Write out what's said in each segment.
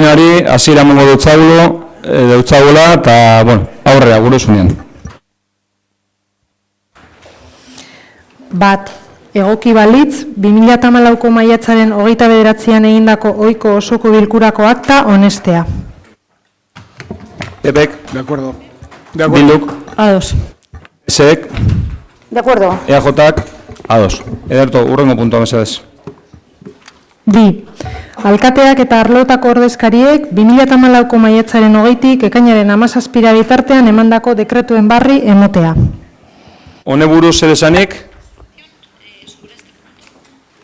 ekimenari hasiera emango deutzagula eta, bueno, aurrera gure zunean. Bat, egoki balitz, 2014ko maiatzaren 29an egindako ohiko osoko bilkurako akta onestea. Epek. De acuerdo. Bilduk. Ados. Esek. De acuerdo. EAJak. Ados. Ederto, urrengo puntua mesedez. Bi, alkateak eta arlotako ordezkariek 2014ko maiatzaren 20tik ekainaren 17 bitartean emandako dekretuen barri emotea. Hone buruz zer esanik?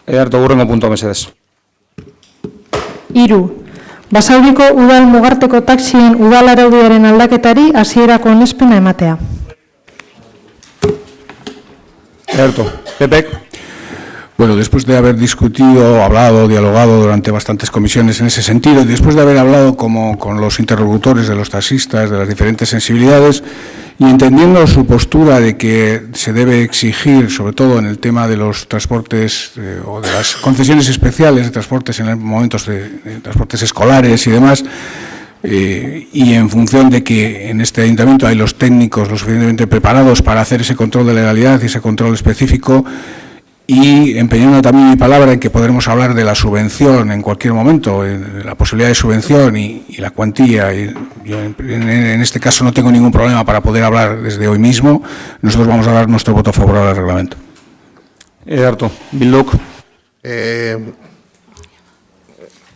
Ederto, urrengo puntua mesedez. Hiru, Basauriko udal mugarteko taxien udal araudiaren aldaketari hasierako onespena ematea. Ederto. Pepek. Bueno, después de haber discutido, hablado, dialogado durante bastantes comisiones en ese sentido, y después de haber hablado con los interlocutores de los taxistas, de las diferentes sensibilidades, y entendiendo su postura de que se debe exigir, sobre todo en el tema de los transportes o de las concesiones especiales de transportes en momentos de transportes escolares y demás, y en función de que en este ayuntamiento hay los técnicos lo suficientemente preparados para hacer ese control de legalidad y ese control específico, y empeñando también mi palabra en que podremos hablar de la subvención en cualquier momento, la posibilidad de subvención y la cuantía. Y yo en este caso no tengo ningún problema para poder hablar desde hoy mismo. Nosotros vamos a dar nuestro voto favorable al reglamento. Ederto. Bilduk.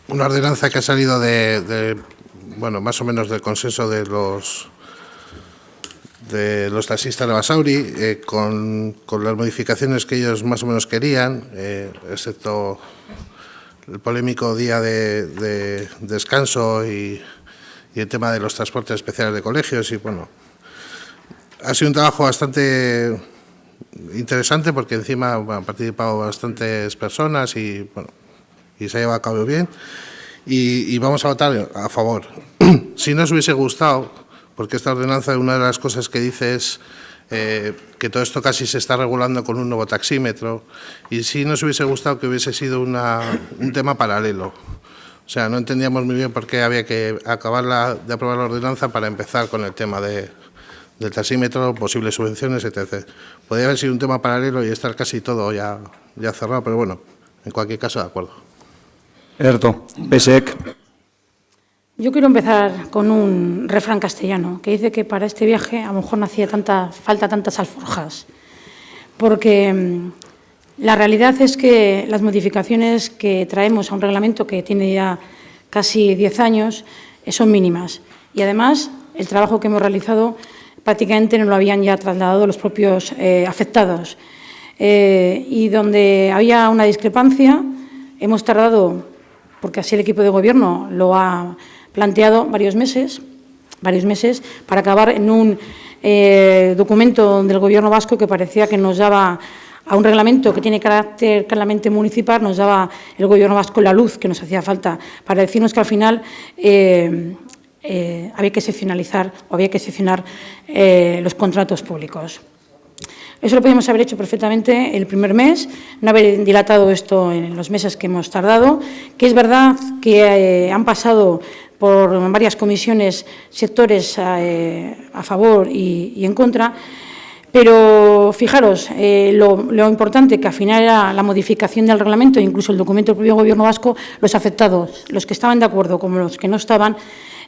Una ordenanza que ha salido bueno, más o menos del consenso de los taxistas de Basauri, con las modificaciones que ellos más o menos querían, excepto el polémico día de descanso y el tema de los transportes especiales de colegios. Y bueno, ha sido un trabajo bastante interesante porque encima han participado bastantes personas y bueno, y se ha llevado a cabo bien. Y vamos a votar a favor. Si nos hubiese gustado, porque esta ordenanza, una de las cosas que dice es que todo esto casi se está regulando con un nuevo taxímetro, y sí nos hubiese gustado que hubiese sido un tema paralelo. O sea, no entendíamos muy bien por qué había que acabar de aprobar la ordenanza para empezar con el tema del taxímetro, posibles subvenciones, etc. Podría haber sido un tema paralelo y estar casi todo ya cerrado, pero bueno, en cualquier caso, de acuerdo. Ederto. Pesek. Yo quiero empezar con un refrán castellano que dice que para este viaje a lo mejor no hacía falta tantas alforjas, porque la realidad es que las modificaciones que traemos a un reglamento que tiene ya casi 10 años son mínimas, y además el trabajo que hemos realizado prácticamente nos lo habían ya trasladado los propios afectados, y donde había una discrepancia hemos tardado, porque así el equipo de gobierno lo ha planteado, varios meses para acabar en un documento del Gobierno vasco que parecía que nos daba a un reglamento que tiene carácter claramente municipal, nos daba el Gobierno vasco la luz que nos hacía falta para decirnos que al final había que seccionalizar o había que seccionar los contratos públicos. Eso lo podíamos haber hecho perfectamente el primer mes, no haber dilatado esto en los meses que hemos tardado, que es verdad que han pasado por varias comisiones, sectores a favor y en contra, pero fijaros, lo importante que al final era la modificación del reglamento, incluso el documento del propio Gobierno vasco, los afectados, los que estaban de acuerdo como los que no estaban,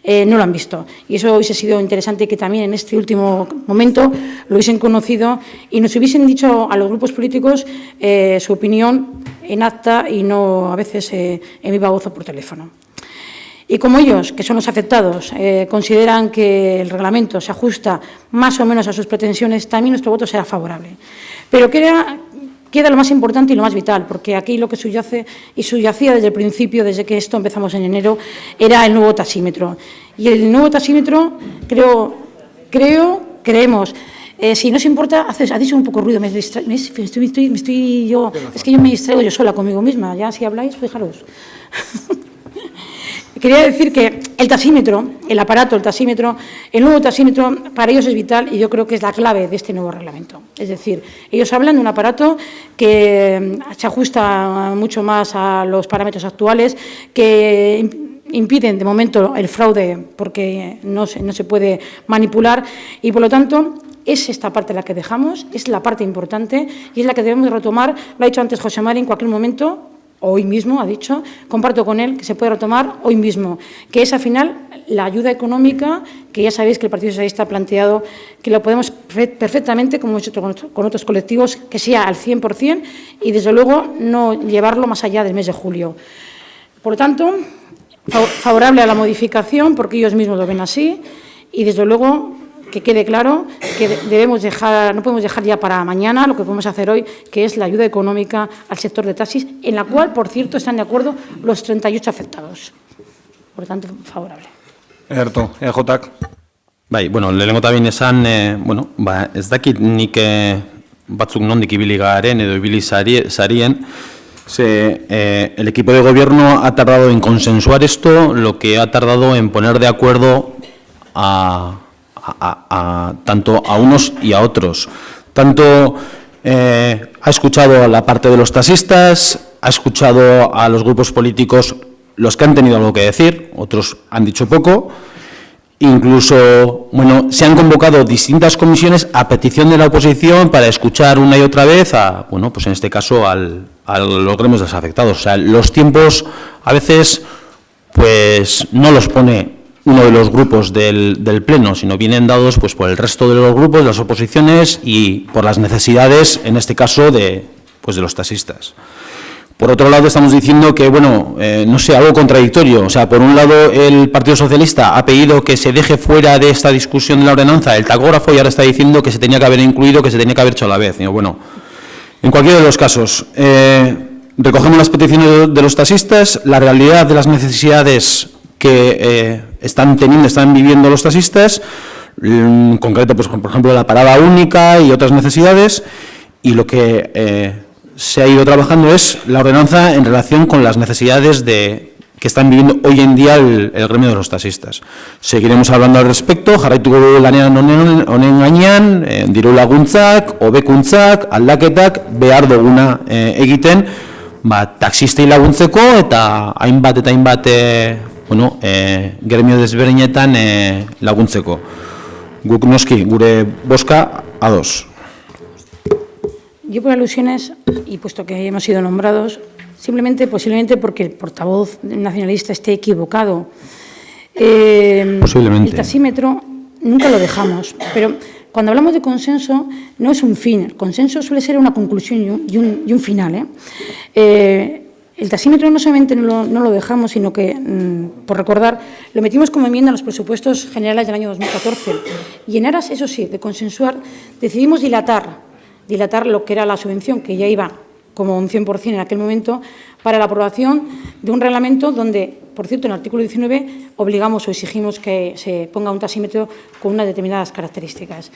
no lo han visto. Y eso hubiese sido interesante que también en este último momento lo hubiesen conocido y nos hubiesen dicho a los grupos políticos su opinión en acta y no a veces en viva voz o por teléfono. Y como ellos, que son los afectados, consideran que el reglamento se ajusta más o menos a sus pretensiones, también nuestro voto será favorable. Pero queda lo más importante y lo más vital, porque aquí lo que subyacía desde el principio, desde que esto empezamos en enero, era el nuevo taxímetro. Y el nuevo taxímetro, creemos, si no os importa, hacéis un poco ruido, es que yo me distraigo yo sola conmigo misma, ya si habláis, fijaros. Quería decir que el taxímetro, el aparato, el nuevo taxímetro, para ellos es vital y yo creo que es la clave de este nuevo reglamento. Es decir, ellos hablan de un aparato que se ajusta mucho más a los parámetros actuales, que impiden de momento el fraude porque no se puede manipular y, por lo tanto, es esta parte la que dejamos, es la parte importante y es la que debemos retomar. Lo ha dicho antes José Mari, en cualquier momento, hoy mismo ha dicho, comparto con él que se puede retomar hoy mismo, que es al final la ayuda económica, que ya sabéis que el Partido Socialista ha planteado que lo podemos perfectamente, como hemos hecho con otros colectivos, que sea al 100% y, desde luego, no llevarlo más allá del mes de julio. Por lo tanto, favorable a la modificación, porque ellos mismos lo ven así, y, desde luego, que quede claro que no podemos dejar ya para mañana lo que podemos hacer hoy, que es la ayuda económica al sector de taxis, en la cual, por cierto, están de acuerdo los 38 afectados. Por lo tanto, favorable. Ederto, EJak. Bai, bueno, lehenengo eta behin esan, ez dakit nik batzuk nondik ibili garen edo ibili sarien, el equipo de gobierno ha tardado en consensuar esto, lo que ha tardado en poner de acuerdo tanto a unos y a otros. Tanto ha escuchado a la parte de los taxistas, ha escuchado a los grupos políticos, los que han tenido algo que decir, otros han dicho poco. Incluso, se han convocado distintas comisiones a petición de la oposición para escuchar una y otra vez pues en este caso a los gremios desafectados. O sea, los tiempos a veces pues no los pone uno de los grupos del Pleno, sino vienen dados pues por el resto de los grupos, de las oposiciones y por las necesidades, en este caso, de los taxistas. Por otro lado, estamos diciendo que, algo contradictorio. O sea, por un lado, el Partido Socialista ha pedido que se deje fuera de esta discusión de la ordenanza el tacógrafo y ahora está diciendo que se tenía que haber incluido, que se tenía que haber hecho a la vez. En cualquiera de los casos, recogemos las peticiones de los taxistas, la realidad de las necesidades que están viviendo los taxistas, en concreto, pues, por ejemplo, la parada única y otras necesidades, y lo que se ha ido trabajando es la ordenanza en relación con las necesidades que están viviendo hoy en día el gremio de los taxistas. Seguiremos hablando al respecto, jarraituko dugu lanean honen gainean, diru laguntzak, hobekuntzak, aldaketak behar duguna egiten, taxistei laguntzeko eta hainbat gremio desberdinetan laguntzeko. Guk noski gure bozka ados. Yo, por alusiones, y puesto que hemos sido nombrados, posiblemente porque el portavoz nacionalista esté equivocado. Posiblemente. El taxímetro nunca lo dejamos, pero cuando hablamos de consenso no es un fin, el consenso suele ser una conclusión y un final. El taxímetro no solamente no lo dejamos, sino que, por recordar, lo metimos como enmienda en los presupuestos generales del año 2014 y en aras, eso sí, de consensuar, decidimos dilatar lo que era la subvención, que ya iba como un 100% en aquel momento, para la aprobación de un reglamento donde, por cierto, en el artículo 19 obligamos o exigimos que se ponga un taxímetro con unas determinadas características.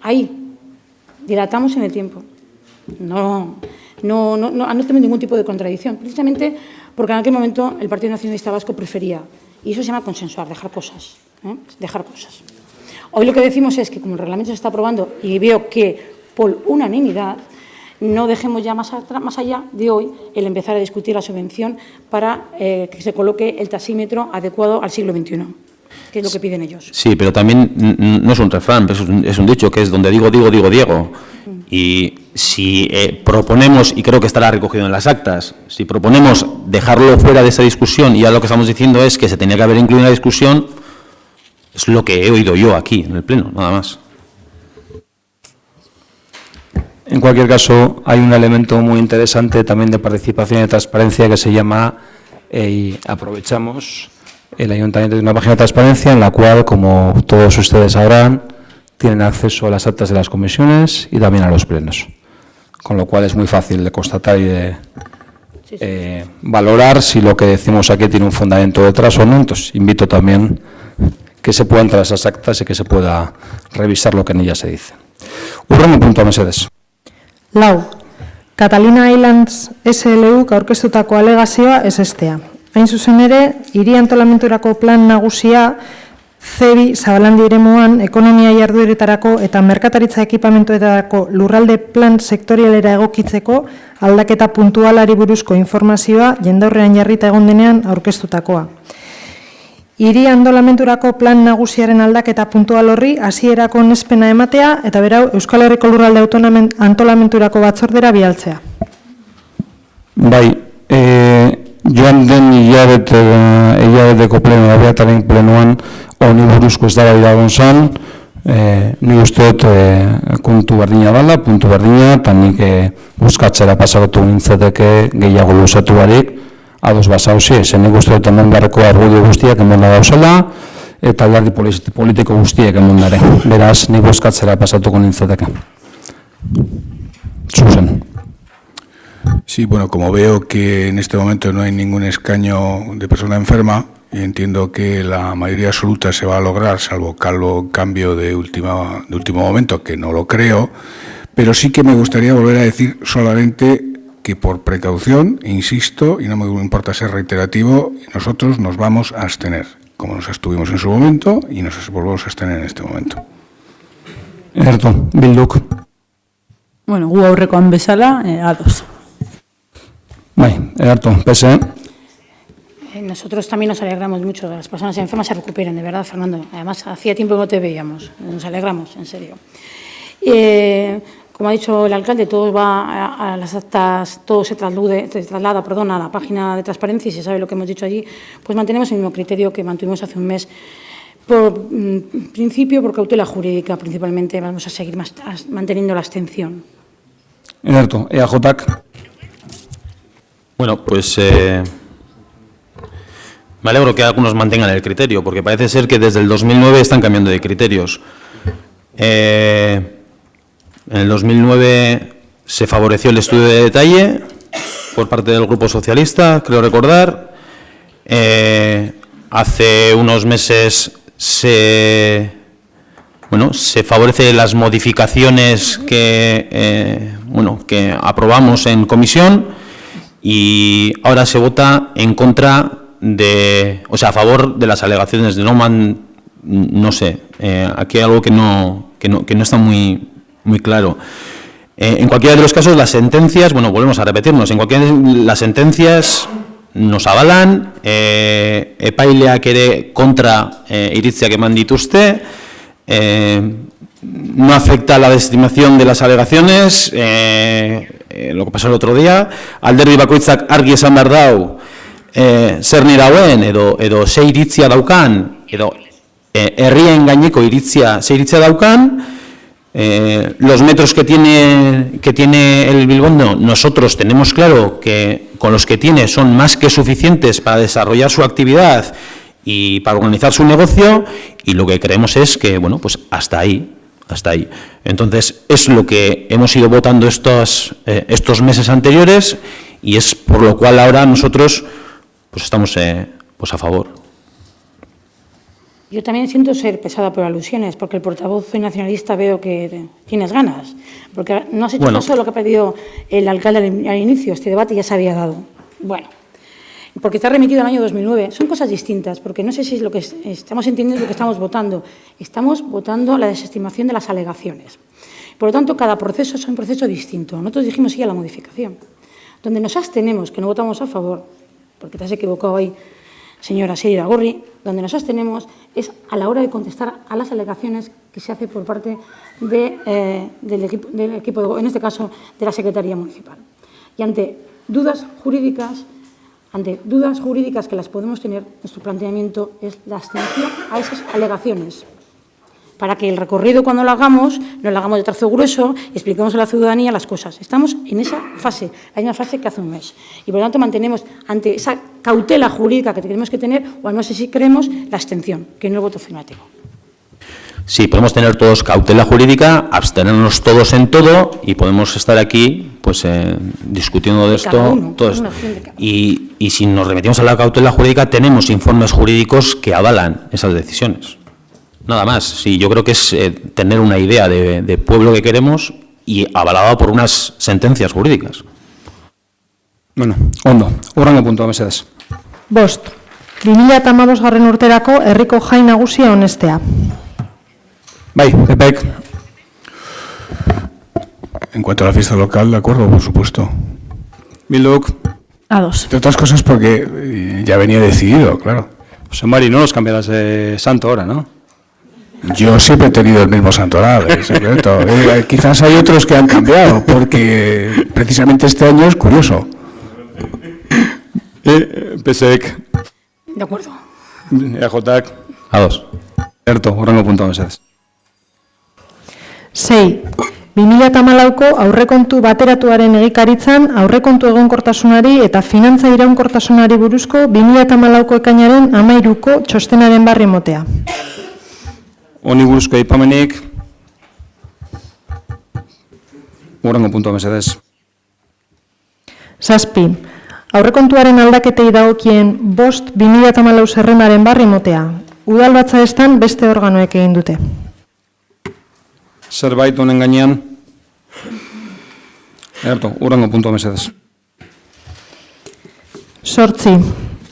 Ahí dilatamos en el tiempo. No tenemos ningún tipo de contradicción, precisamente porque en aquel momento el Partido Nacionalista Vasco prefería, y eso se llama consensuar, dejar cosas. Hoy lo que decimos es que, como el reglamento se está aprobando y veo que por unanimidad, no dejemos ya más allá de hoy el empezar a discutir la subvención para que se coloque el taxímetro adecuado al siglo XXI, que es lo que piden ellos. Sí, pero también no es un refrán, es un dicho que es donde digo, Diego. Y si proponemos, y creo que estará recogido en las actas, si proponemos dejarlo fuera de esa discusión y ya lo que estamos diciendo es que se tenía que haber incluido en la discusión, es lo que he oído yo aquí en el Pleno, nada más. En cualquier caso, hay un elemento muy interesante también de participación y de transparencia que se llama, y aprovechamos, el Ayuntamiento de una página de transparencia en la cual, como todos ustedes sabrán, tienen acceso a las actas de las comisiones y también a los plenos. Con lo cual es muy fácil de constatar y de valorar si lo que decimos aquí tiene un fundamento detrás o no. Entonces, invito también que se puedan entrar esas actas y que se pueda revisar lo que en ellas se dice. Urrengo puntua mesedez. Lau, Catalina Islands SLU aurkeztutako alegazioa ez estea. Hain zuzen ere, hiri antolamenturako plan nagusia CEBI Zabalandi eremuan ekonomia jardueretarako eta merkataritza ekipamentuetarako lurralde plan sektorialera egokitzeko aldaketa puntualari buruzko informazioa jendaurrean jarrita egon denean aurkeztutakoa. hiri antolamenturako plan nagusiaren aldaketa puntual horri hasierako onespena ematea eta berau Euskal Herriko Lurralde Antolamenturako batzordera bidaltzea. Bai, joan den hilabeteko pleno, abiataren plenoan, honi buruzko ez dara iragon zan, ni uste dut kontu berdina dela, puntu berdina, eta nik buskatzera pasatu nintzateke gehiago luzatu barik, ados basauzi, zen nik uste dut emon beharreko argudio guztiak emon da dauzela, eta alderdi politiko guztiek emon dare. Beraz, nik buskatzera pasatuko nintzateke. Zuzen. Sí, bueno, como veo que en este momento no hay ningún escaño de persona enferma, y entiendo que la mayoría absoluta se va a lograr, salvo cambio de último momento, que no lo creo, pero sí que me gustaría volver a decir solamente que por precaución, insisto, y no me importa ser reiterativo, nosotros nos vamos a abstener, como nos abstuvimos en su momento, y nos volvemos a abstener en este momento. Erto, Bilduk. Bueno, gu aurrekoan bezala, ados. Bai, Erto, PSE. Nosotros también nos alegramos mucho de que las personas enfermas se recuperen, de verdad, Fernando. Además, hacía tiempo que no te veíamos. Nos alegramos, en serio. Como ha dicho el alcalde, todo va a las actas, todo se traslada a la página de transparencia y se sabe lo que hemos dicho allí. Pues mantenemos el mismo criterio que mantuvimos hace un mes. Por principio, por cautela jurídica, principalmente, vamos a seguir manteniendo la abstención. Erto, EAJak. Bueno, pues me alegro que algunos mantengan el criterio, porque parece ser que desde el 2009 están cambiando de criterios. En el 2009 se favoreció el estudio de detalle por parte del Grupo Socialista, creo recordar. Hace unos meses se favorece las modificaciones que aprobamos en comisión y ahora se vota en contra a favor de las alegaciones de no sé, aquí hay algo que no está muy claro. En cualquiera de los casos, las sentencias, volvemos a repetirnos, las sentencias nos avalan, epaileak ere kontra iritziak eman dituzte, no afecta la desestimación de las alegaciones, lo que pasó el otro día, alderdi bakoitzak argi esan behar dau, zer nirauen, edo ze iritzia daukan, edo herrien gaineko iritzia, ze iritzia daukan, los metros que tiene el Bilbondo, nosotros tenemos claro que con los que tiene son más que suficientes para desarrollar su actividad y para organizar su negocio, y lo que creemos es que, pues hasta ahí. Entonces, es lo que hemos ido votando estos meses anteriores y es por lo cual ahora nosotros estamos a favor. Yo también siento ser pesada por alusiones, porque el portavoz nacionalista veo que tienes ganas, porque no has hecho caso de lo que ha pedido el alcalde al inicio, este debate ya se había dado. Bueno, porque está remitido al año 2009, son cosas distintas, porque no sé si es lo que estamos entendiendo lo que estamos votando. Estamos votando la desestimación de las alegaciones. Por lo tanto, cada proceso es un proceso distinto. Nosotros dijimos sí a la modificación. Donde nos abstenemos, que no votamos a favor, porque te has equivocado ahí, señora Sira Iragorri, donde nos abstenemos es a la hora de contestar a las alegaciones que se hace por parte del equipo, en este caso, de la Secretaría Municipal. Y ante dudas jurídicas que las podemos tener, nuestro planteamiento es la abstención a esas alegaciones, para que el recorrido, cuando lo hagamos, no lo hagamos de trazo grueso y expliquemos a la ciudadanía las cosas. Estamos en esa fase, la misma fase que hace un mes. Y por lo tanto mantenemos ante esa cautela jurídica que tenemos que tener, o no sé si creemos, la abstención, que no el voto afirmativo. Sí, podemos tener todos cautela jurídica, abstenernos todos en todo y podemos estar aquí discutiendo de esto. Y si nos remitimos a la cautela jurídica, tenemos informes jurídicos que avalan esas decisiones. Nada más. Sí, yo creo que es tener una idea de pueblo que queremos y avalado por unas sentencias jurídicas. Bueno, ondo. Hurrengo puntua, mesedez. 5. 2015 urterako herriko jai nagusia onestea. Bai, Pepek. En cuanto a la fiesta local, de acuerdo, por supuesto. Bilduk. Ados. Entre otras cosas porque ya venía decidido, claro. José Mari, no los cambiarás de santo ahora, ¿no? Yo siempre he tenido el mismo santoral, es secreto. Quizás hay otros que han cambiado, porque precisamente este año es curioso. PSEC, De acuerdo. EAJak, Ados. Erto, horrengo puntua mesedez. 6. 2014ko aurrekontu bateratuaren egikaritzan aurrekontu egonkortasunari eta finantza iraunkortasunari buruzko 2014ko ekainaren 13ko txostenaren barri motea. Honi buruzko aipamenik, horrengo puntua mesedez. 7. Aurrekontuaren aldaketei dagokien 5/2014 zerrendaren barri motea. Udalbatza estan beste organoek egin dute. Zerbait honen gainean, Erto, horrengo puntua mesedez. 8.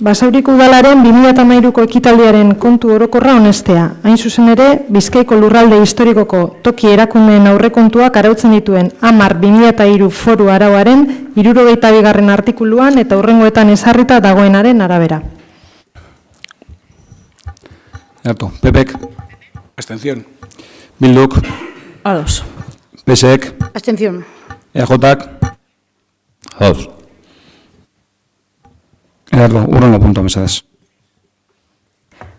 Basauriko udalaren 2013ko ekitaldiaren kontu orokorra onestea. Hain zuzen ere, Bizkaiko lurralde historikoko toki erakundeen aurrekontuak arautzen dituen 10/2003 foru arauaren 72. artikuluan eta hurrengoetan ezarrita dagoenaren arabera. Erto, PPek, Abstención. Bilduk, Ados. PSEK, Abstención. EAJak, Ados. Erto, horrengo puntua mesedez.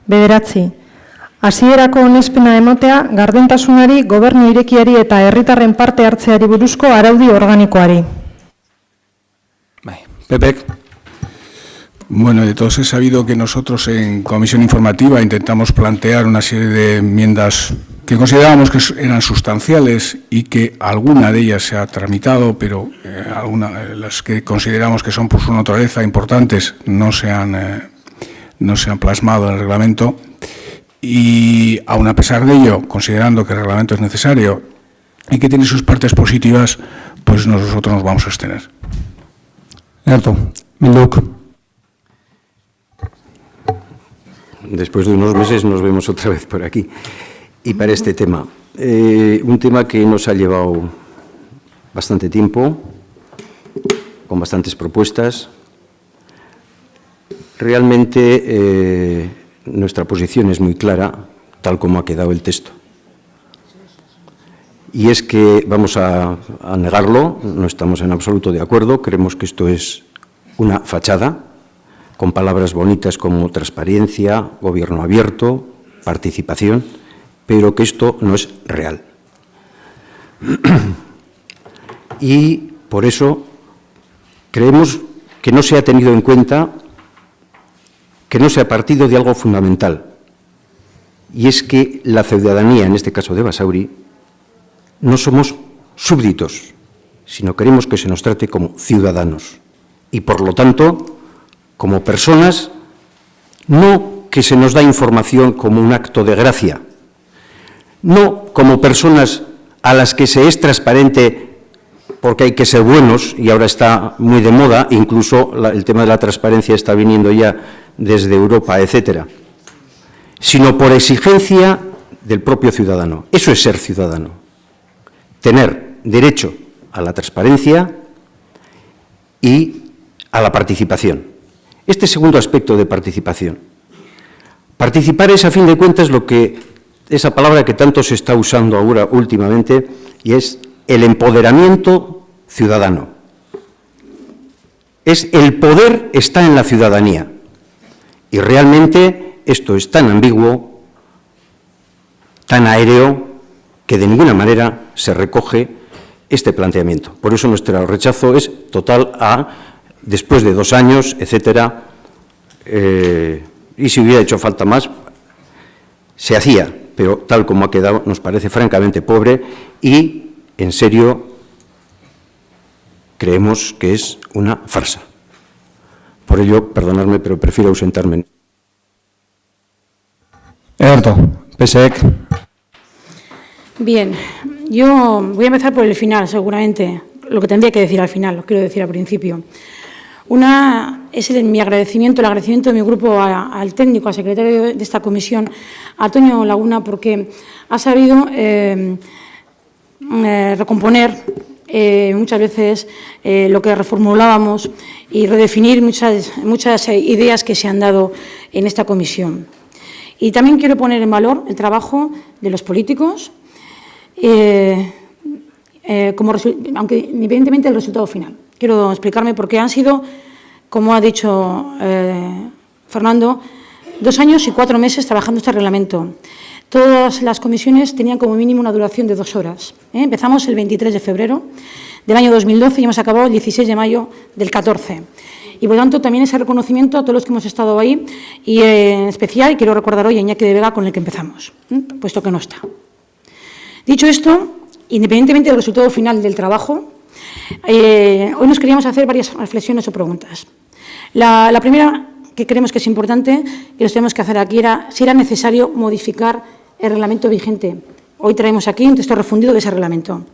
9. Hasierako onespena emotea gardentasunari, gobernu irekiari eta herritarren parte hartzeari buruzko araudi organikoari. Bai, PPek, Bueno, de todos he sabido que nosotros en comisión informativa intentamos plantear una serie de enmiendas que considerábamos que eran sustanciales y que alguna de ellas se ha tramitado, pero las que consideramos que son por su naturaleza importantes no se han plasmado en el reglamento. Y aun a pesar de ello, considerando que el reglamento es necesario y que tiene sus partes positivas, pues nosotros nos vamos a abstener. Erto, Bilduk, Después de unos meses nos vemos otra vez por aquí. Y para este tema, un tema que nos ha llevado bastante tiempo, con bastantes propuestas. Realmente nuestra posición es muy clara, tal como ha quedado el texto. Y es que vamos a negarlo, no estamos en absoluto de acuerdo, creemos que esto es una fachada, con palabras bonitas como transparencia, gobierno abierto, participación, pero que esto no es real. Y por eso creemos que no se ha tenido en cuenta, que no se ha partido de algo fundamental, y es que la ciudadanía, en este caso de Basauri, no somos súbditos, sino queremos que se nos trate como ciudadanos y, por lo tanto, como personas, no que se nos da información como un acto de gracia, no como personas a las que se es transparente porque hay que ser buenos, y ahora está muy de moda, incluso el tema de la transparencia está viniendo ya desde Europa, etcétera, sino por exigencia del propio ciudadano. Eso es ser ciudadano, tener derecho a la transparencia y a la participación. Este segundo aspecto de participación. Participar es, a fin de cuentas, esa palabra que tanto se está usando ahora últimamente, y es el empoderamiento ciudadano. El poder está en la ciudadanía. Y realmente esto es tan ambiguo, tan aéreo, que de ninguna manera se recoge este planteamiento. Por eso nuestro rechazo es total después de 2 años, etcétera, y si hubiera hecho falta más, se hacía, pero tal como ha quedado nos parece francamente pobre y, en serio, creemos que es una farsa. Por ello, perdonadme, pero prefiero ausentarme. Erto, PSEK, Bien, yo voy a empezar por el final, seguramente. Lo que tendría que decir al final, lo quiero decir al principio. Una es mi agradecimiento, el agradecimiento de mi grupo al técnico, al secretario de esta comisión, a Toño Laguna, porque ha sabido recomponer muchas veces lo que reformulábamos y redefinir muchas ideas que se han dado en esta comisión. Y también quiero poner en valor el trabajo de los políticos, aunque independientemente del resultado final. Quiero explicarme por qué han sido, como ha dicho Fernando, 2 años y 4 meses trabajando este reglamento. Todas las comisiones tenían como mínimo una duración de 2 horas. Empezamos el 23 de febrero del año 2012 y hemos acabado el 16 de mayo del 14. Y, por lo tanto, también ese reconocimiento a todos los que hemos estado ahí y, en especial, quiero recordar hoy a Iñaki de Vega, con el que empezamos, puesto que no está. Dicho esto, independientemente del resultado final del trabajo, hoy nos queríamos hacer varias reflexiones o preguntas. La primera, que creemos que es importante y los tenemos que hacer aquí, era si era necesario modificar el reglamento vigente. Hoy traemos aquí un texto refundido de ese reglamento.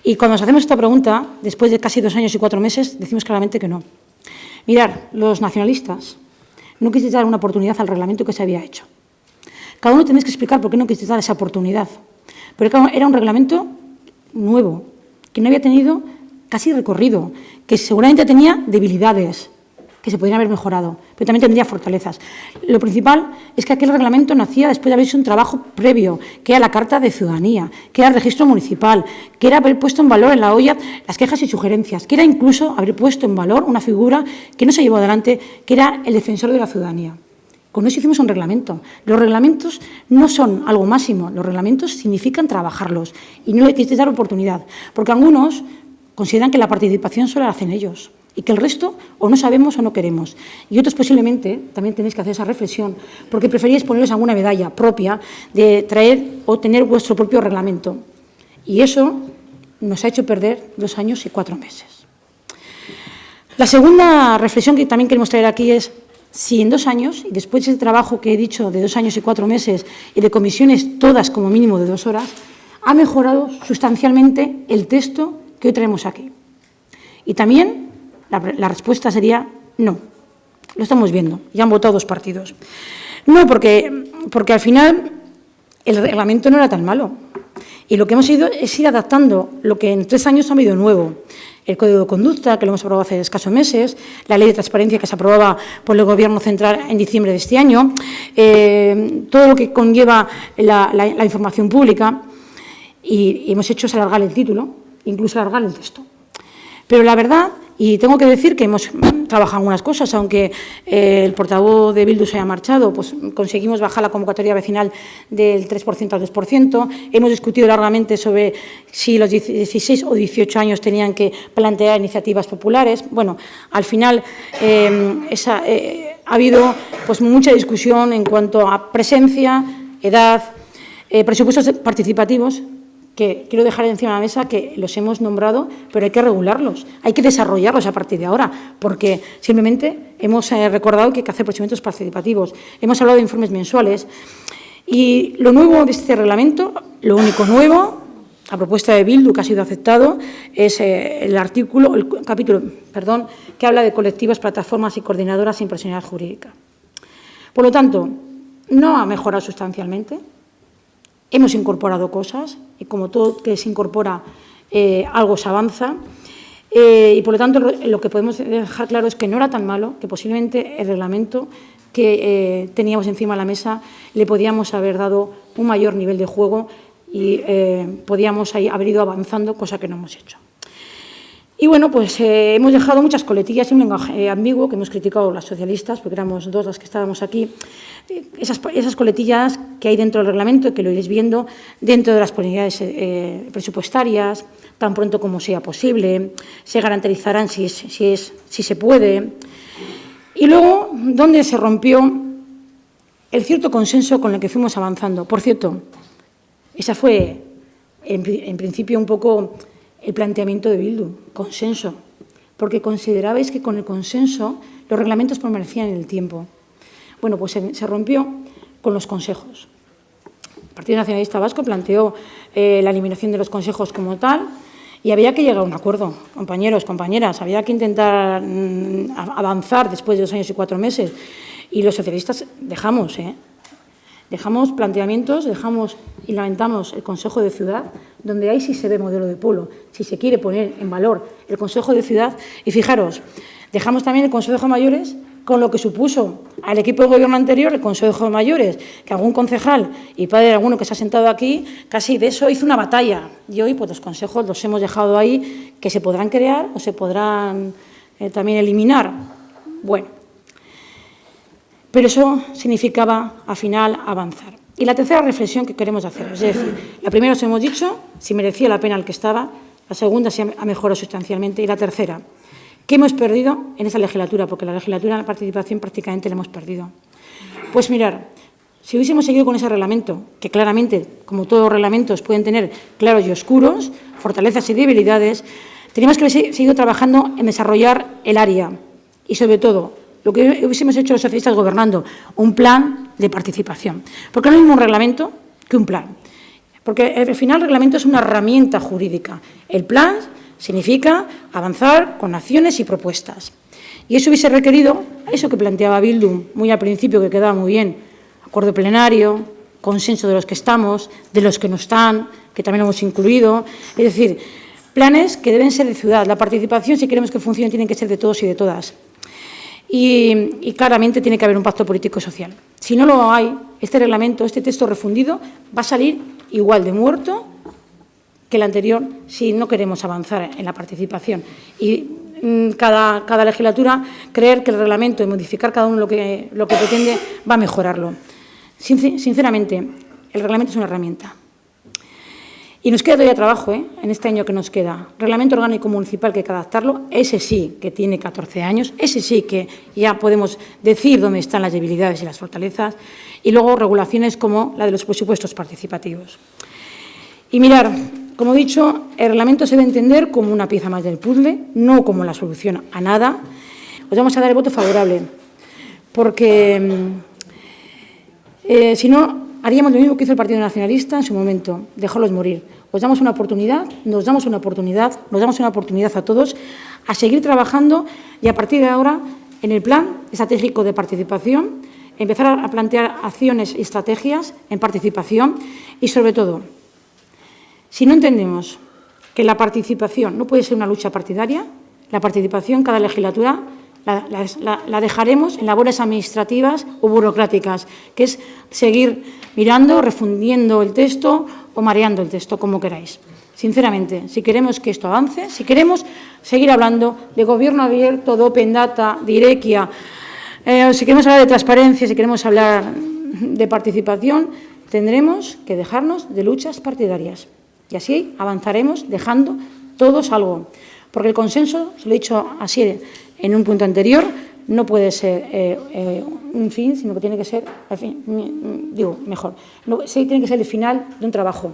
Y cuando nos hacemos esta pregunta, después de casi 2 años y 4 meses, decimos claramente que no. Mirar, los nacionalistas no quisieron dar una oportunidad al reglamento que se había hecho. Cada uno tenéis que explicar por qué no quisieron dar esa oportunidad. Porque era un reglamento nuevo, que no había tenido casi recorrido, que seguramente tenía debilidades, que se podrían haber mejorado, pero también tendría fortalezas. Lo principal es que aquel reglamento nacía después de haber hecho un trabajo previo, que era la Carta de Ciudadanía, que era el registro municipal, que era haber puesto en valor en la olla las quejas y sugerencias, que era incluso haber puesto en valor una figura que no se llevó adelante, que era el defensor de la ciudadanía. Con eso hicimos un reglamento. Los reglamentos no son algo máximo, los reglamentos significan trabajarlos y no le quieres dar oportunidad, porque algunos consideran que la participación solo la hacen ellos y que el resto o no sabemos o no queremos. Y otros posiblemente también tenéis que hacer esa reflexión, porque preferíais poneros alguna medalla propia de traer o tener vuestro propio reglamento. Y eso nos ha hecho perder 2 años y 4 meses. La segunda reflexión que también queremos traer aquí es si en 2 años, y después de ese trabajo que he dicho de 2 años y 4 meses y de comisiones todas como mínimo de 2 horas, ha mejorado sustancialmente el texto que hoy traemos aquí. Y también la respuesta sería no. Lo estamos viendo, ya han votado 2 partidos. No, porque al final el reglamento no era tan malo. Y lo que hemos ido es ir adaptando lo que en 3 años ha habido nuevo. El Código de Conducta, que lo hemos aprobado hace escasos meses, la Ley de Transparencia, que se aprobaba por el Gobierno Central en diciembre de este año, todo lo que conlleva la información pública, y hemos hecho es alargar el título, incluso alargar el texto. Pero la verdad, y tengo que decir que hemos trabajado algunas cosas, aunque el portavoz de Bildu se haya marchado, pues conseguimos bajar la convocatoria vecinal del 3% al 2%, hemos discutido largamente sobre si los 16 o 18 años tenían que plantear iniciativas populares. Bueno, al final ha habido pues mucha discusión en cuanto a presencia, edad, presupuestos participativos, que quiero dejar encima de la mesa que los hemos nombrado, pero hay que regularlos, hay que desarrollarlos a partir de ahora, porque simplemente hemos recordado que hay que hacer procedimientos participativos, hemos hablado de informes mensuales. Y lo nuevo de este reglamento, lo único nuevo, a propuesta de Bildu, que ha sido aceptado, es el capítulo que habla de colectivos, plataformas y coordinadoras sin personalidad jurídica. Por lo tanto, no ha mejorado sustancialmente. Hemos incorporado cosas y, como todo que se incorpora, algo se avanza. Y, por lo tanto, lo que podemos dejar claro es que no era tan malo, que posiblemente el reglamento que teníamos encima de la mesa le podíamos haber dado un mayor nivel de juego y podíamos haber ido avanzando, cosa que no hemos hecho. Y bueno, pues hemos dejado muchas coletillas y un lenguaje ambiguo que hemos criticado las socialistas, porque éramos 2 las que estábamos aquí. Esas coletillas que hay dentro del reglamento, que lo iréis viendo, dentro de las posibilidades presupuestarias, tan pronto como sea posible, se garantizarán si se puede. Y luego, ¿dónde se rompió el cierto consenso con el que fuimos avanzando? Por cierto, esa fue, en principio, un poco el planteamiento de Bildu, consenso, porque considerabais que con el consenso los reglamentos permanecían en el tiempo. Bueno, pues se rompió con los consejos. El Partido Nacionalista Vasco planteó la eliminación de los consejos como tal y había que llegar a un acuerdo, compañeros, compañeras, había que intentar avanzar después de 2 años y 4 meses. Y los socialistas dejamos Dejamos planteamientos, y lamentamos el Consejo de Ciudad, donde ahí sí se ve modelo de polo, si se quiere poner en valor el Consejo de Ciudad. Y fijaros, dejamos también el Consejo de Mayores con lo que supuso al equipo de gobierno anterior el Consejo de Mayores, que algún concejal y padre de alguno que se ha sentado aquí, casi de eso hizo una batalla. Y hoy pues los consejos los hemos dejado ahí, que se podrán crear o se podrán también eliminar. Bueno, pero eso significaba, al final, avanzar. Y la tercera reflexión que queremos hacer, es decir, la primera os hemos dicho si merecía la pena el que estaba, la segunda si ha mejorado sustancialmente, y la tercera, ¿qué hemos perdido en esa legislatura? Porque la legislatura en la participación prácticamente la hemos perdido. Pues mirar, si hubiésemos seguido con ese reglamento, que claramente, como todos los reglamentos, pueden tener claros y oscuros, fortalezas y debilidades, teníamos que haber seguido trabajando en desarrollar el área y, sobre todo, lo que hubiésemos hecho los socialistas gobernando, un plan de participación. Porque no es un reglamento que un plan. Porque al final el reglamento es una herramienta jurídica. El plan significa avanzar con acciones y propuestas. Y eso hubiese requerido, eso que planteaba Bildu muy al principio, que quedaba muy bien, acuerdo plenario, consenso de los que estamos, de los que no están, que también lo hemos incluido. Es decir, planes que deben ser de ciudad. La participación, si queremos que funcione, tiene que ser de todos y de todas. Y claramente tiene que haber un pacto político y social. Si no lo hay, este reglamento, este texto refundido, va a salir igual de muerto que el anterior si no queremos avanzar en la participación. Y cada legislatura creer que el reglamento y modificar cada uno lo que pretende va a mejorarlo. Sinceramente, el reglamento es una herramienta. Y nos queda todavía trabajo, en este año que nos queda. Reglamento orgánico municipal que hay que adaptarlo, ese sí que tiene 14 años, ese sí que ya podemos decir dónde están las debilidades y las fortalezas, y luego regulaciones como la de los presupuestos participativos. Y mirar, como he dicho, el reglamento se debe entender como una pieza más del puzzle, no como la solución a nada. Os vamos a dar el voto favorable, porque si no, haríamos lo mismo que hizo el Partido Nacionalista en su momento, dejarlos morir. Os damos una oportunidad, nos damos una oportunidad a todos a seguir trabajando y a partir de ahora, en el plan estratégico de participación, empezar a plantear acciones y estrategias en participación y, sobre todo, si no entendemos que la participación no puede ser una lucha partidaria, la participación cada legislatura la dejaremos en labores administrativas o burocráticas, que es seguir mirando, refundiendo el texto o mareando el texto, como queráis. Sinceramente, si queremos que esto avance, si queremos seguir hablando de gobierno abierto, de open data, de Irekia, si queremos hablar de transparencia, si queremos hablar de participación, tendremos que dejarnos de luchas partidarias. Y así avanzaremos dejando todos algo. Porque el consenso, se lo he dicho así en un punto anterior, no puede ser un fin, sino que tiene que ser, tiene que ser el final de un trabajo.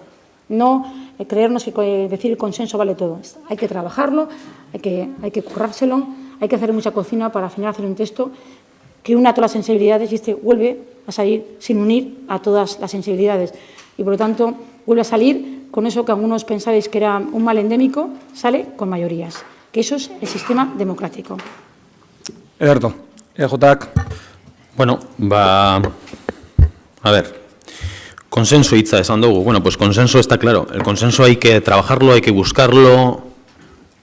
No creernos que decir el consenso vale todo. Hay que trabajarlo, hay que currárselo, hay que hacer mucha cocina para al final hacer un texto que una a todas las sensibilidades y vuelve a salir sin unir a todas las sensibilidades. Y, por lo tanto, vuelve a salir con eso que algunos pensabais que era un mal endémico, sale con mayorías, que eso es el sistema democrático. Ederto, EJak. Bueno, a ver, consenso hitza esan dugu. Bueno, pues consenso está claro. El consenso hay que trabajarlo, hay que buscarlo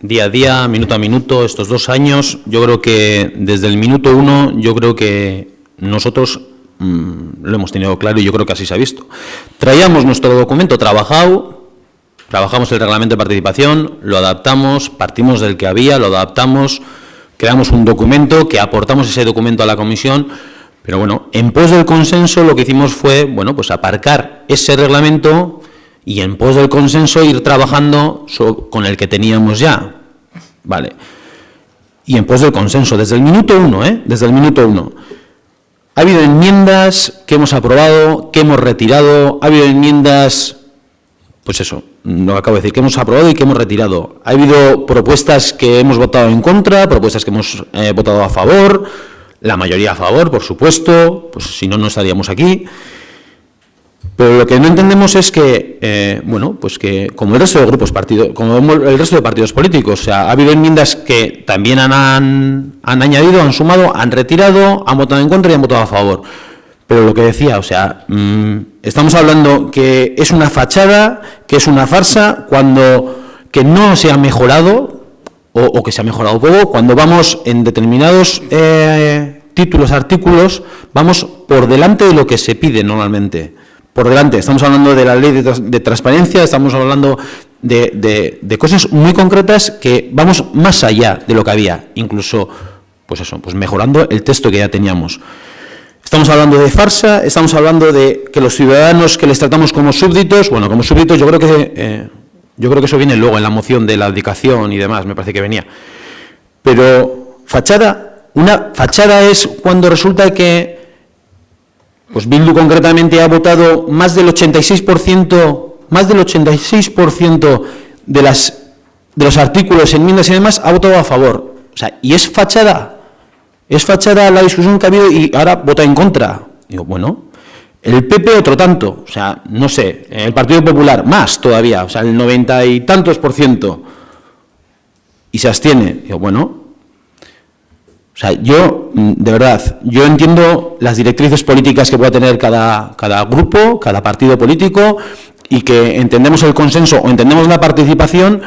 día a día, minuto a minuto, estos 2 años. Yo creo que desde el minuto 1, yo creo que nosotros lo hemos tenido claro y yo creo que así se ha visto. Traíamos nuestro documento trabajado, trabajamos el reglamento de participación, lo adaptamos, partimos del que había, lo adaptamos, creamos un documento que aportamos ese documento a la comisión, pero bueno, en pos del consenso lo que hicimos fue, bueno, pues aparcar ese reglamento y en pos del consenso ir trabajando con el que teníamos ya, ¿vale? Y en pos del consenso, desde el minuto 1, desde el minuto 1. Ha habido enmiendas que hemos aprobado, que hemos retirado, ha habido enmiendas, pues eso, lo acabo de decir, que hemos aprobado y que hemos retirado. Ha habido propuestas que hemos votado en contra, propuestas que hemos votado a favor, la mayoría a favor, por supuesto, pues si no, no estaríamos aquí. Pero lo que no entendemos es que, bueno, pues que como el resto de como el resto de partidos políticos, o sea, ha habido enmiendas que también han añadido, han sumado, han retirado, han votado en contra y han votado a favor. Pero lo que decía, o sea, estamos hablando que es una fachada, que es una farsa, cuando que no se ha mejorado, o que se ha mejorado poco, cuando vamos en determinados títulos, artículos, vamos por delante de lo que se pide normalmente. Por delante, estamos hablando de la ley de transparencia, estamos hablando de cosas muy concretas que vamos más allá de lo que había, incluso, pues eso, pues mejorando el texto que ya teníamos. Estamos hablando de farsa, estamos hablando de que los ciudadanos que les tratamos como súbditos, bueno, como súbditos yo creo que eso viene luego en la moción de la abdicación y demás, me parece que venía. Pero una fachada es cuando resulta que pues Bildu concretamente ha votado más del 86% de los artículos, enmiendas y demás, ha votado a favor. O sea, y es fachada la discusión que ha habido y ahora vota en contra. Digo, bueno, el PP otro tanto, o sea, no sé, el Partido Popular más todavía, o sea, el 90 y tantos %, y se abstiene. Digo, bueno, o sea, yo, de verdad, yo entiendo las directrices políticas que pueda tener cada grupo, cada partido político, y que entendemos el consenso o entendemos la participación,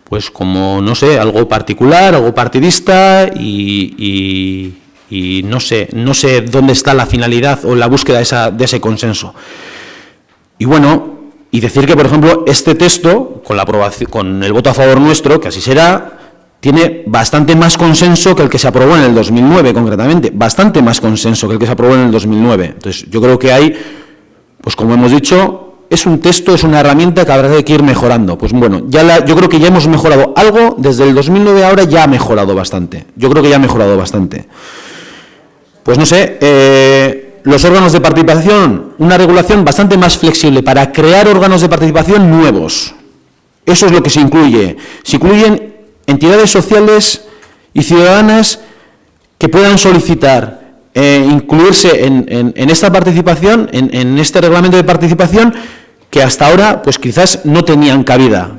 pues como, no sé, algo particular, algo partidista, y no sé dónde está la finalidad o la búsqueda de ese consenso. Y bueno, y decir que, por ejemplo, este texto, con la aprobación, con el voto a favor nuestro, que así será, tiene bastante más consenso que el que se aprobó en el 2009, concretamente, bastante más consenso que el que se aprobó en el 2009. Entonces, yo creo que hay, pues como hemos dicho, es un texto, es una herramienta que habrá que ir mejorando. Pues bueno, yo creo que ya hemos mejorado algo, desde el 2009 ahora ya ha mejorado bastante. Yo creo que ya ha mejorado bastante. Pues no sé, los órganos de participación, una regulación bastante más flexible para crear órganos de participación nuevos. Eso es lo que se incluye. Se incluyen entidades sociales y ciudadanas que puedan solicitar incluirse en esta participación, en este reglamento de participación, que hasta ahora pues quizás no tenían cabida.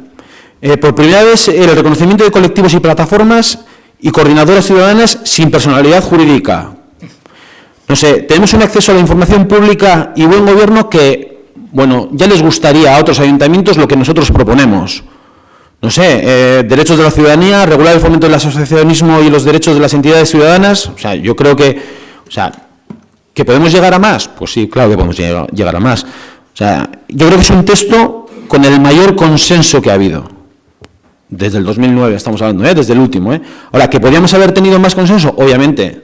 Por primera vez, el reconocimiento de colectivos y plataformas y coordinadoras ciudadanas sin personalidad jurídica. No sé, tenemos un acceso a la información pública y buen gobierno que, bueno, ya les gustaría a otros ayuntamientos lo que nosotros proponemos. No sé, derechos de la ciudadanía, regular el fomento del asociacionismo y los derechos de las entidades ciudadanas. O sea, yo creo que, ¿que podemos llegar a más? Pues sí, claro que podemos llegar a más. O sea, yo creo que es un texto con el mayor consenso que ha habido. Desde el 2009 estamos hablando, desde el último. Ahora, ¿que podríamos haber tenido más consenso? Obviamente.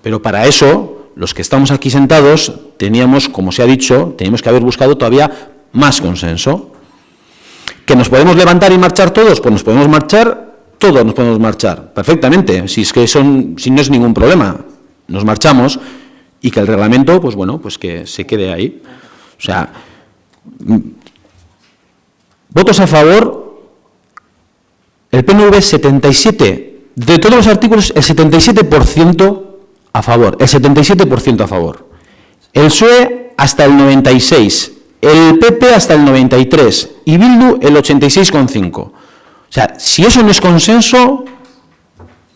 Pero para eso, los que estamos aquí sentados, teníamos, como se ha dicho, teníamos que haber buscado todavía más consenso. ¿Que nos podemos levantar y marchar todos? Pues nos podemos marchar, todos nos podemos marchar, perfectamente, si no es ningún problema. Nos marchamos y que el reglamento, pues bueno, pues que se quede ahí. O sea, votos a favor, el PNV 77, de todos los artículos, el 77% a favor, el 77% a favor. El PSOE hasta el 96%. El PP hasta el 93% y Bildu el 86,5%. O sea, si eso no es consenso,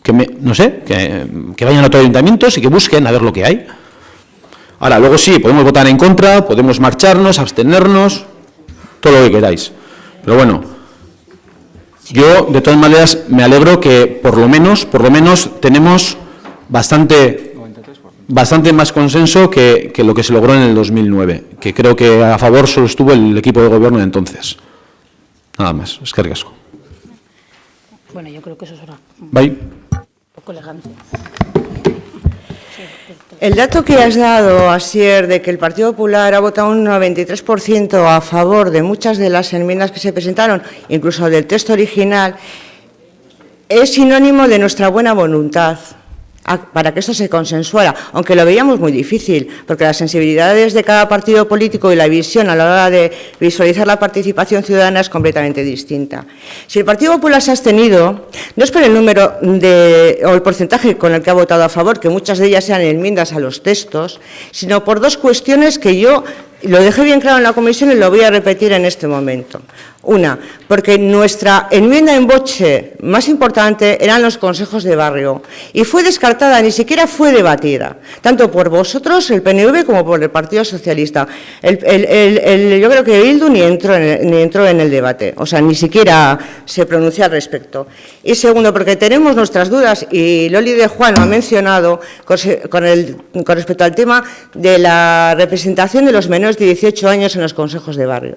que vayan a otros ayuntamientos y que busquen a ver lo que hay. Ahora, luego sí, podemos votar en contra, podemos marcharnos, abstenernos, todo lo que queráis. Pero bueno, yo de todas maneras me alegro que por lo menos tenemos bastante más consenso que lo que se logró en el 2009, que creo que a favor solo estuvo el equipo de gobierno de entonces. Nada más, es que ricasco. Bueno, yo creo que eso será Bye. un poco elegante. El dato que has dado, Asier, de que el Partido Popular ha votado un 93% a favor de muchas de las enmiendas que se presentaron, incluso del texto original, es sinónimo de nuestra buena voluntad para que esto se consensuara, aunque lo veíamos muy difícil, porque las sensibilidades de cada partido político y la visión a la hora de visualizar la participación ciudadana es completamente distinta. Si el Partido Popular se ha abstenido, no es por el número o el porcentaje con el que ha votado a favor, que muchas de ellas sean enmiendas a los textos, sino por dos cuestiones que yo lo dejé bien claro en la comisión y lo voy a repetir en este momento. Una, porque nuestra enmienda en boche más importante eran los consejos de barrio y fue descartada, ni siquiera fue debatida, tanto por vosotros, el PNV, como por el Partido Socialista. Yo creo que Bildu ni entró en el debate, o sea, ni siquiera se pronunció al respecto. Y segundo, porque tenemos nuestras dudas, y Loli de Juan lo ha mencionado, con respecto al tema de la representación de los menores de 18 años en los consejos de barrio,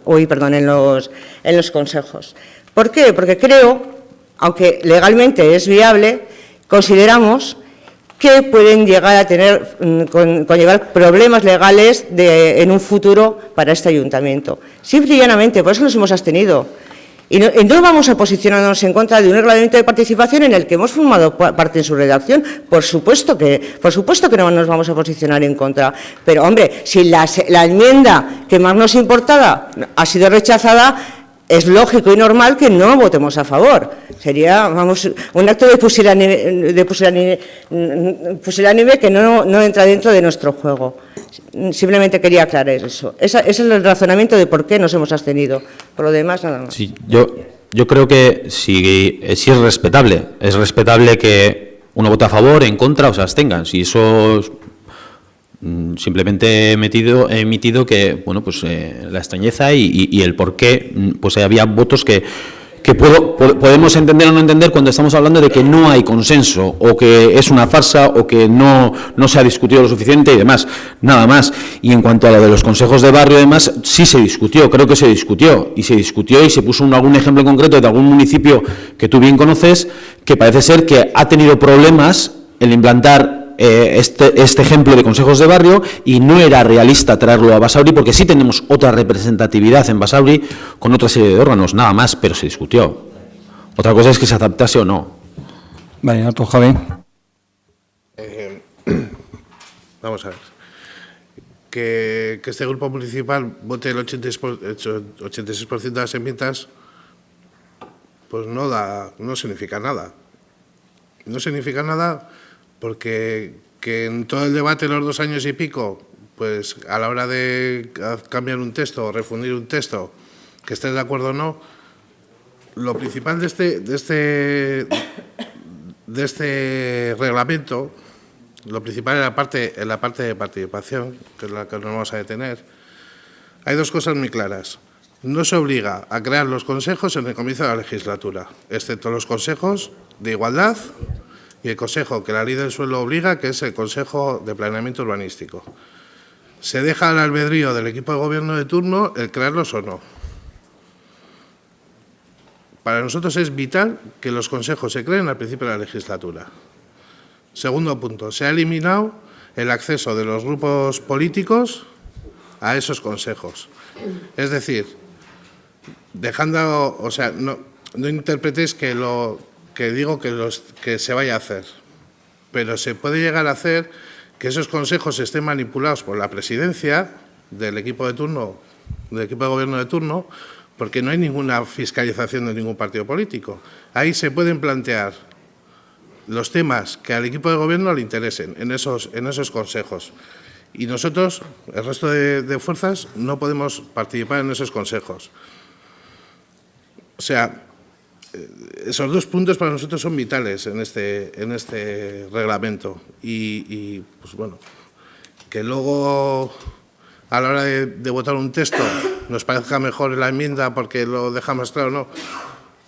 en los consejos. ¿Por qué? Porque creo, aunque legalmente es viable, consideramos que pueden llegar a conllevar problemas legales en un futuro para este ayuntamiento. Simple y llanamente, por eso nos hemos abstenido. Y no vamos a posicionarnos en contra de un reglamento de participación en el que hemos formado parte en su redacción. Por supuesto que no nos vamos a posicionar en contra. Pero, hombre, si la enmienda que más nos importaba ha sido rechazada, es lógico y normal que no votemos a favor. Sería, vamos, un acto de pusilánime que no entra dentro de nuestro juego. Simplemente quería aclarar eso. Ese es el razonamiento de por qué nos hemos abstenido. Por lo demás, nada más. Sí, yo creo que sí es respetable. Es respetable que uno vote a favor, en contra o se abstengan. Si eso simplemente he emitido que, bueno, pues la extrañeza y el por qué pues había votos que podemos entender o no entender cuando estamos hablando de que no hay consenso o que es una farsa o que no se ha discutido lo suficiente y demás, nada más. Y en cuanto a lo de los consejos de barrio y demás, sí se discutió, creo que se discutió y se puso algún ejemplo concreto de algún municipio que tú bien conoces, que parece ser que ha tenido problemas en implantar este ejemplo de consejos de barrio y no era realista traerlo a Basauri porque sí tenemos otra representatividad en Basauri con otra serie de órganos, nada más, pero se discutió. Otra cosa es que se aceptase o no. Vale, ¿tú, Javi? Vamos a ver. Que este grupo municipal vote el 86% de las enmiendas, pues no significa nada. No significa nada porque que en todo el debate de los 2 años y pico, pues a la hora de cambiar un texto o refundir un texto, que estés de acuerdo o no, lo principal de este reglamento, lo principal en la parte de participación, que es la que nos vamos a detener, hay 2 cosas muy claras. No se obliga a crear los consejos en el comienzo de la legislatura, excepto los consejos de igualdad y el consejo que la ley del suelo obliga, que es el Consejo de Planeamiento Urbanístico. Se deja al albedrío del equipo de gobierno de turno el crearlos o no. Para nosotros es vital que los consejos se creen al principio de la legislatura. Segundo punto, se ha eliminado el acceso de los grupos políticos a esos consejos. Es decir, dejando, o sea, no interpretéis que digo que se vaya a hacer, pero se puede llegar a hacer que esos consejos estén manipulados por la presidencia del equipo de turno, del equipo de gobierno de turno, porque no hay ninguna fiscalización de ningún partido político. Ahí se pueden plantear los temas que al equipo de gobierno le interesen en esos consejos. Y nosotros, el resto de fuerzas, no podemos participar en esos consejos. O sea, esos 2 puntos para nosotros son vitales en este reglamento. Y pues bueno, que luego a la hora de votar un texto nos parezca mejor la enmienda porque lo deja más claro, no.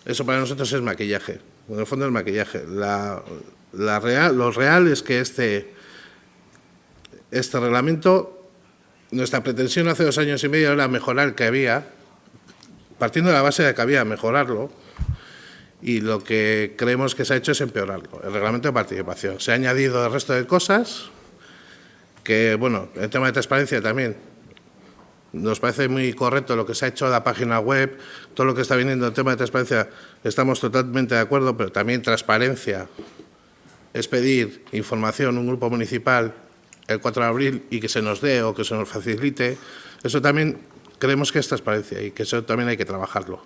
Eso para nosotros es maquillaje. En el fondo es maquillaje. Lo real es que este reglamento, nuestra pretensión hace 2 años y medio era mejorar el que había, partiendo de la base de que había mejorarlo, y lo que creemos que se ha hecho es empeorarlo, el reglamento de participación. Se ha añadido el resto de cosas que, bueno, el tema de transparencia también nos parece muy correcto lo que se ha hecho en la página web, todo lo que está viniendo en tema de transparencia, estamos totalmente de acuerdo, pero también transparencia es pedir información a un grupo municipal el 4 de abril y que se nos dé o que se nos facilite. Eso también creemos que es transparencia y que eso también hay que trabajarlo.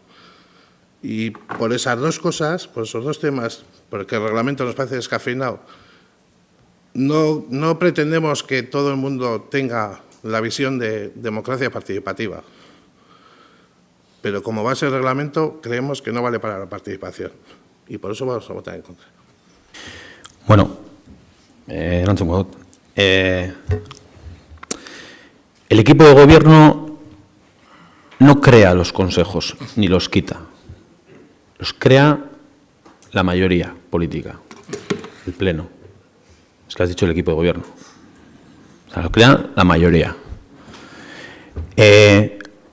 Y por esas 2 cosas, por esos 2 temas, porque el reglamento nos parece descafeinado, no pretendemos que todo el mundo tenga la visión de democracia participativa. pero como base del reglamento creemos que no vale para la participación y por eso vamos a votar en contra. Bueno, el equipo de gobierno no crea los consejos ni los quita, los crea la mayoría política, el pleno. Es que has dicho el equipo de gobierno. O sea, los crea la mayoría.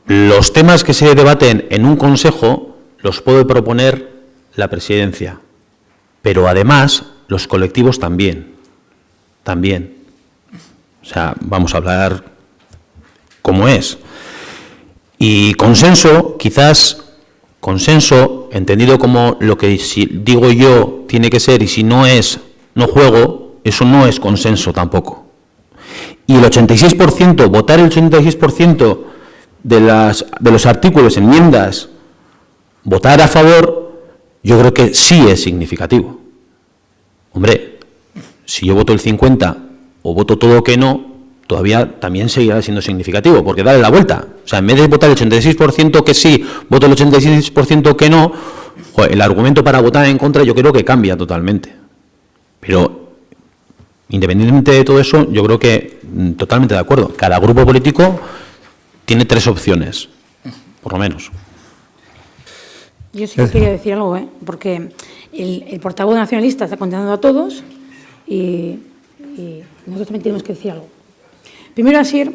Los temas que se debaten en un consejo los puede proponer la presidencia, pero además los colectivos también. O sea, vamos a hablar como es. Y consenso, quizás consenso, entendido como lo que si digo yo tiene que ser y si no es, no juego, eso no es consenso tampoco. Y el 86%, votar el 86% de los artículos, enmiendas, votar a favor, yo creo que sí es significativo. Hombre, si yo voto el 50% o voto todo que no, todavía también seguirá siendo significativo, porque dale la vuelta. O sea, en vez de votar el 86% que sí, voto el 86% que no, joder, el argumento para votar en contra yo creo que cambia totalmente. Pero, independientemente de todo eso, yo creo que totalmente de acuerdo. Cada grupo político tiene 3 opciones, por lo menos. Yo sí que quería decir algo, porque el portavoz nacionalista está condenando a todos y nosotros también tenemos que decir algo. Primero, Asier,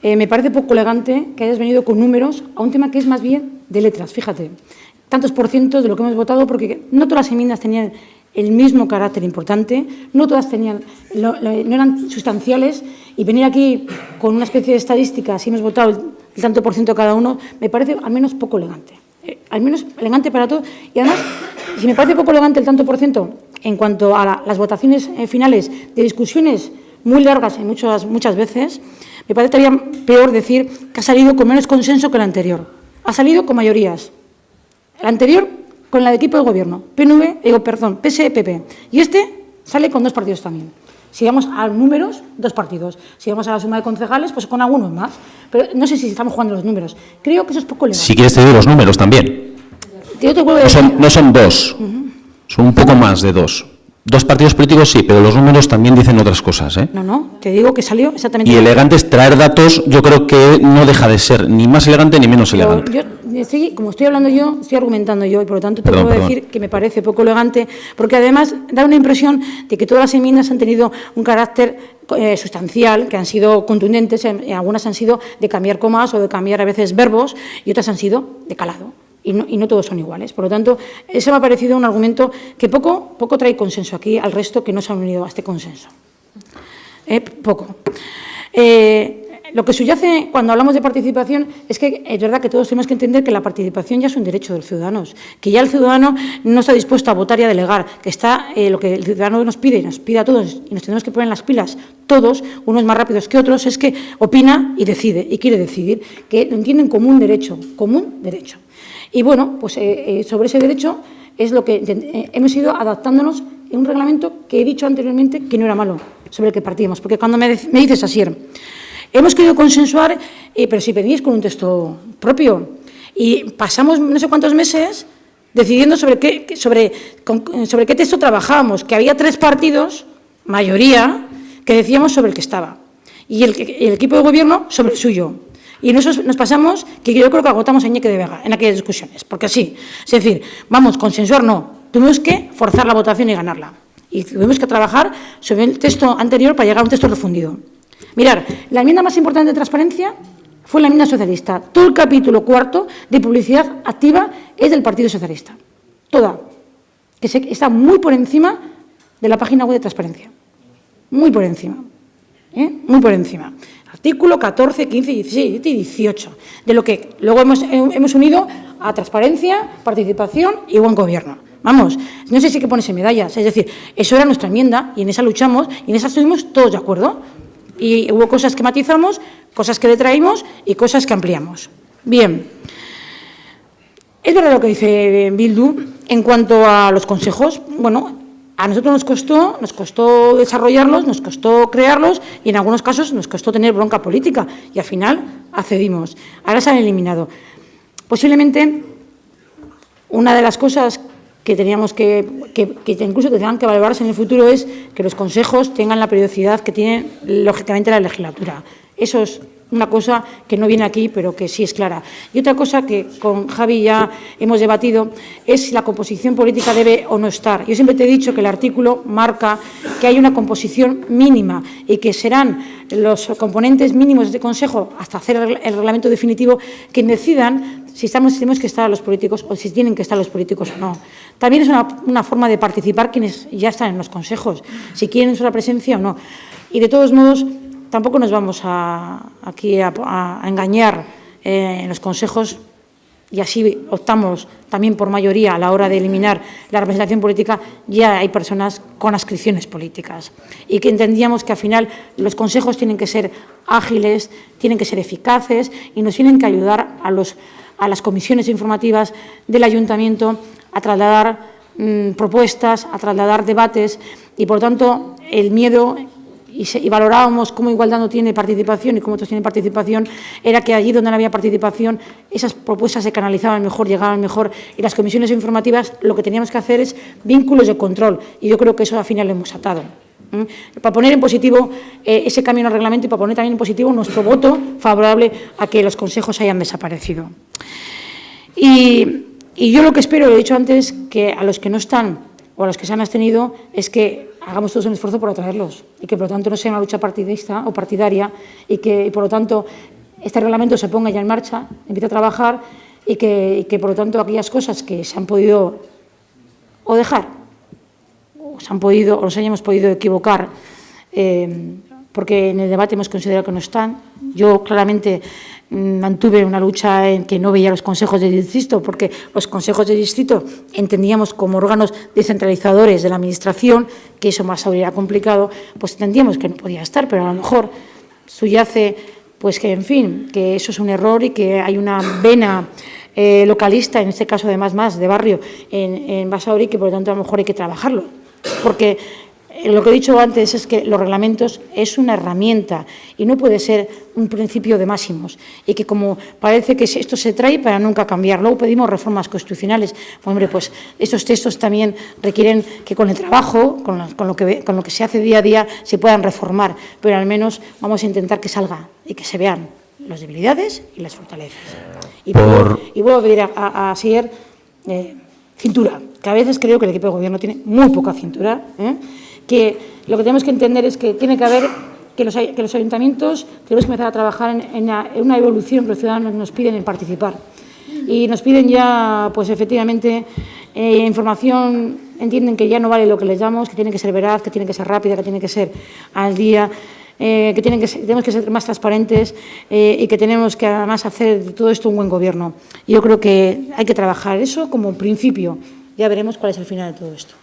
me parece poco elegante que hayas venido con números a un tema que es más bien de letras, fíjate. Tantos por ciento de lo que hemos votado, porque no todas las enmiendas tenían el mismo carácter importante, no todas tenían, no eran sustanciales, y venir aquí con una especie de estadística, si hemos votado el tanto por ciento cada uno, me parece al menos poco elegante. Al menos elegante para todos, y además, si me parece poco elegante el tanto por ciento en cuanto a las votaciones finales de discusiones muy largas y muchas veces, me parece todavía peor decir que ha salido con menos consenso que el anterior. Ha salido con mayorías. El anterior con el equipo de gobierno, PSE, PP. Y este sale con 2 partidos también. Si vamos a números, 2 partidos. Si vamos a la suma de concejales, pues con algunos más. Pero no sé si estamos jugando los números. Creo que eso es poco legal. Si quieres te digo los números también. No son 2, son un poco más de 2. 2 partidos políticos sí, pero los números también dicen otras cosas, ¿eh? No, te digo que salió exactamente... Y elegante es traer datos, yo creo que no deja de ser ni más elegante ni menos elegante. Como estoy hablando yo, estoy argumentando yo, y por lo tanto te puedo decir que me parece poco elegante, porque además da una impresión de que todas las enmiendas han tenido un carácter sustancial, que han sido contundentes, algunas han sido de cambiar comas o de cambiar a veces verbos, y otras han sido de calado. Y no todos son iguales. Por lo tanto, ese me ha parecido un argumento que poco trae consenso aquí al resto que no se han unido a este consenso. Poco. Lo que subyace cuando hablamos de participación es que es verdad que todos tenemos que entender que la participación ya es un derecho de los ciudadanos, que ya el ciudadano no está dispuesto a votar y a delegar, que está lo que el ciudadano nos pide a todos y nos tenemos que poner en las pilas todos, unos más rápidos que otros, es que opina y decide y quiere decidir, que lo entienden como un derecho. Y bueno, pues sobre ese derecho es lo que hemos ido adaptándonos en un reglamento que he dicho anteriormente que no era malo, sobre el que partíamos. Porque cuando me dices, Asier, hemos querido consensuar, pero si pedís con un texto propio, y pasamos no sé cuántos meses decidiendo sobre qué texto trabajábamos, que había 3 partidos, mayoría, que decíamos sobre el que estaba, y el equipo de gobierno sobre el suyo. Y en eso nos pasamos, que yo creo que agotamos a Iñaki de Vega en aquellas discusiones, porque así, es decir, vamos, consensuar no, tuvimos que forzar la votación y ganarla. Y tuvimos que trabajar sobre el texto anterior para llegar a un texto refundido. Mirar, la enmienda más importante de transparencia fue la enmienda socialista. Todo el capítulo 4 de publicidad activa es del Partido Socialista. Toda. Que está muy por encima de la página web de transparencia. Muy por encima. Muy por encima. Artículo 14, 15, 16 y 18, de lo que luego hemos unido a transparencia, participación y buen gobierno. Vamos, no sé si hay que ponerse medallas, es decir, eso era nuestra enmienda y en esa luchamos y en esa estuvimos todos de acuerdo. Y hubo cosas que matizamos, cosas que detraímos y cosas que ampliamos. Bien, es verdad lo que dice Bildu en cuanto a los consejos. Bueno, a nosotros nos costó desarrollarlos, nos costó crearlos y en algunos casos nos costó tener bronca política y al final accedimos. Ahora se han eliminado. Posiblemente una de las cosas que teníamos que incluso tendrán que valorarse en el futuro es que los consejos tengan la periodicidad que tiene lógicamente la legislatura. Eso es una cosa que no viene aquí, pero que sí es clara. Y otra cosa que con Javi ya hemos debatido es si la composición política debe o no estar. Yo siempre te he dicho que el artículo marca que hay una composición mínima y que serán los componentes mínimos de Consejo hasta hacer el reglamento definitivo que decidan si tenemos que estar los políticos o si tienen que estar los políticos o no. También es una forma de participar quienes ya están en los consejos, si quieren su presencia o no. Y de todos modos, tampoco nos vamos aquí a engañar en los consejos, y así optamos también por mayoría a la hora de eliminar la representación política. Ya hay personas con adscripciones políticas y que entendíamos que al final los consejos tienen que ser ágiles, tienen que ser eficaces y nos tienen que ayudar a las comisiones informativas del ayuntamiento a trasladar propuestas, a trasladar debates y, por tanto, el miedo, y valorábamos cómo Igualdad no tiene participación y cómo otros tienen participación, era que allí donde no había participación esas propuestas se canalizaban mejor, llegaban mejor, y las comisiones informativas lo que teníamos que hacer es vínculos de control, y yo creo que eso al final lo hemos atado. Para poner en positivo ese cambio en el reglamento y para poner también en positivo nuestro voto favorable a que los consejos hayan desaparecido. Y yo lo que espero, lo he dicho antes, que a los que no están o a los que se han abstenido es que hagamos todos un esfuerzo por atraerlos y que, por lo tanto, no sea una lucha partidista o partidaria y que, por lo tanto, este reglamento se ponga ya en marcha, empiece a trabajar y que, por lo tanto, aquellas cosas que se han podido o dejar o nos hayamos podido equivocar porque en el debate hemos considerado que no están. Yo claramente mantuve una lucha en que no veía los consejos de distrito, porque los consejos de distrito entendíamos como órganos descentralizadores de la Administración, que eso más habría complicado, pues entendíamos que no podía estar, pero a lo mejor subyace, pues que, en fin, que eso es un error y que hay una vena localista, en este caso además más de barrio, en Basauri, que por lo tanto a lo mejor hay que trabajarlo, porque lo que he dicho antes es que los reglamentos es una herramienta y no puede ser un principio de máximos, y que como parece que esto se trae para nunca cambiar. Luego pedimos reformas constitucionales. Hombre, pues estos textos también requieren que con el trabajo, con lo que se hace día a día, se puedan reformar, pero al menos vamos a intentar que salga y que se vean las debilidades y las fortalezas. Y vuelvo a pedir a Sier cintura, que a veces creo que el equipo de gobierno tiene muy poca cintura, que lo que tenemos que entender es que tiene que haber que los ayuntamientos tenemos que empezar a trabajar en una evolución que los ciudadanos nos piden en participar. Y nos piden ya, pues efectivamente, información, entienden que ya no vale lo que les damos, que tiene que ser veraz, que tiene que ser rápida, que tiene que ser al día, que tenemos que ser más transparentes y que tenemos que además hacer de todo esto un buen gobierno. Yo creo que hay que trabajar eso como principio. Ya veremos cuál es el final de todo esto.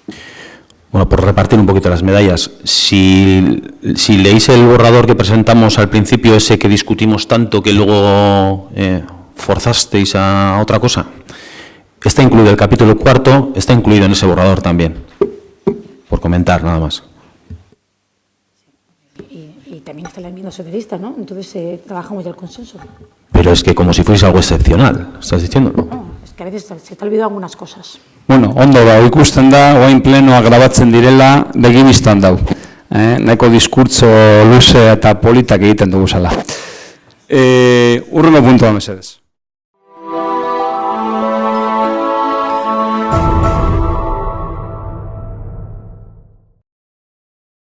Bueno, por repartir un poquito las medallas, si leéis el borrador que presentamos al principio, ese que discutimos tanto que luego forzasteis a otra cosa, está incluido el capítulo 4, está incluido en ese borrador también, por comentar nada más. Y también está la enmienda socialista, ¿no? Entonces trabajamos ya el consenso. Pero es que como si fuese algo excepcional, ¿estás diciendo? No, es que a veces se te ha olvidado algunas cosas. Bueno, ondo da, ikusten da, oain plenoa grabatzen direla, begibistan dau. Nahiko diskurtso luze eta politak egiten dugu zala. Urrengo puntua, mesedez.